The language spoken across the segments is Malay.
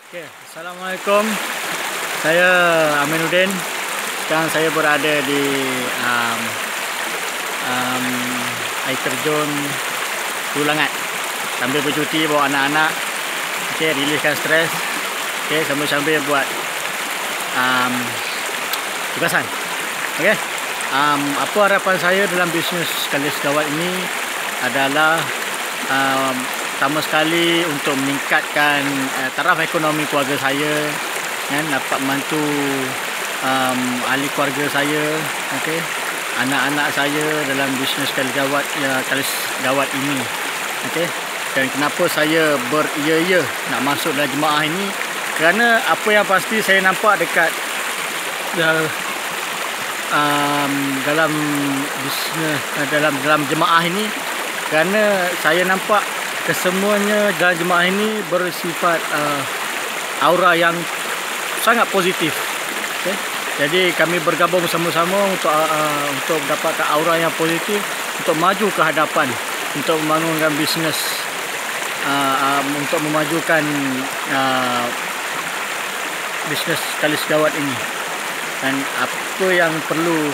Okay, Assalamualaikum. Saya Aminuddin. Sekarang saya berada di air terjun Tulangat sambil bercuti bawa anak-anak. Okay, riliskan stres. Okay, sambil-sambil buat tugasan. Okay. Apa harapan saya dalam bisnes Kali Segawat ini adalah pertama sekali untuk meningkatkan taraf ekonomi keluarga saya, kan, dapat membantu ahli keluarga saya, okey, anak-anak saya dalam bisnes Kali Segawat ini, okey. Dan kenapa saya beria-ia nak masuk dalam jemaah ini? Kerana apa yang pasti saya nampak dekat dalam bisnes dalam jemaah ini, kerana saya nampak kesemuanya dalam jemaah ini bersifat aura yang sangat positif. Okay? Jadi kami bergabung sama-sama untuk dapatkan aura yang positif, untuk maju ke hadapan, untuk membangunkan bisnes, untuk memajukan bisnes Kali Segawat ini. Dan apa yang perlu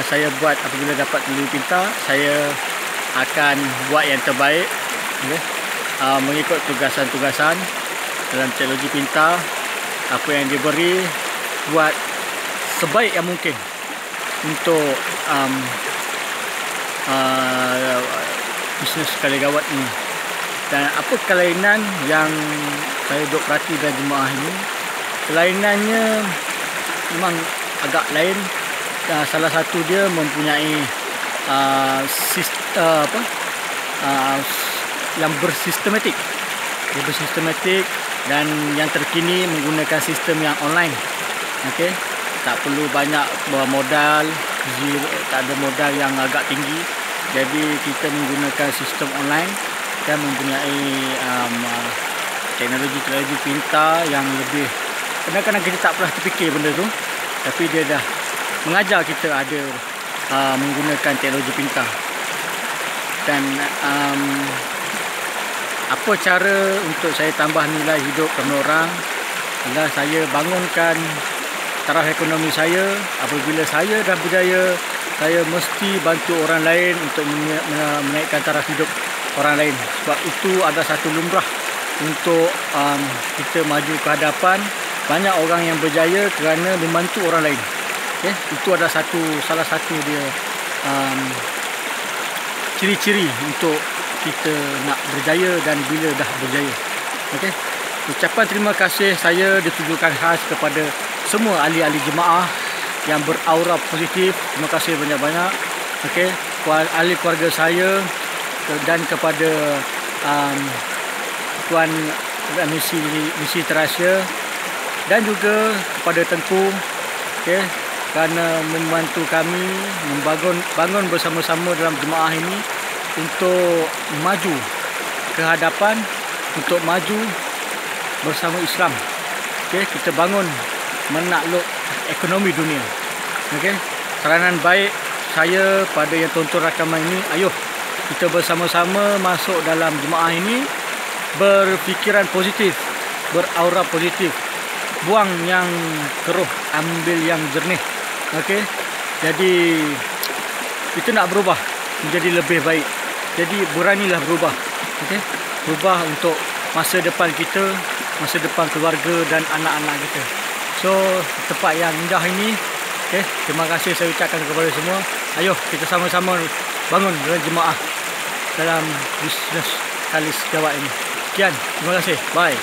saya buat apabila dapat telur pintar, saya akan buat yang terbaik, okay? Mengikut tugasan-tugasan dalam teknologi pintar, apa yang diberi, buat sebaik yang mungkin untuk bisnes Kali Segawat ini. Dan apa kelainan yang saya duk perhati dalam jemaah ini? Kelainannya memang agak lain. Salah satu dia mempunyai yang bersistematik. Dia bersistematik dan yang terkini menggunakan sistem yang online. Okey, tak perlu banyak modal, tak ada modal yang agak tinggi. Jadi kita menggunakan sistem online dan mempunyai teknologi pintar yang lebih. Kadang-kadang kita tak pernah terfikir benda tu, tapi dia dah mengajar kita ada menggunakan teknologi pintar. Dan apa cara untuk saya tambah nilai hidup kepada orang adalah saya bangunkan taraf ekonomi saya. Apabila saya dah berjaya, saya mesti bantu orang lain untuk menaikkan taraf hidup orang lain. Sebab itu ada satu lumrah untuk kita maju ke hadapan. Banyak orang yang berjaya kerana membantu orang lain. Okay? Itu ada salah satu dia ciri-ciri untuk kita nak berjaya dan bila dah berjaya. Okay? Ucapan terima kasih saya ditujukan khas kepada semua ahli-ahli jemaah yang beraura positif. Terima kasih banyak-banyak. Okay? Ahli keluarga saya dan kepada Tuan Misi Terasya dan juga kepada Tengku, okay, kerana membantu kami bangun bersama-sama dalam jemaah ini untuk maju ke hadapan, untuk maju bersama Islam. Okay, kita bangun menakluk ekonomi dunia. Okay, saranan baik saya pada yang tonton rakaman ini, ayuh kita bersama-sama masuk dalam jemaah ini, berfikiran positif, beraura positif, buang yang keruh, ambil yang jernih. Okey, jadi kita nak berubah menjadi lebih baik. Jadi beranilah berubah. Okey, berubah untuk masa depan kita, masa depan keluarga dan anak-anak kita. So tempat yang indah ini, okey, terima kasih saya ucapkan kepada semua. Ayuh kita sama-sama bangun dalam jemaah dalam bisnes Kali Segawat ini. Sekian, terima kasih. Bye.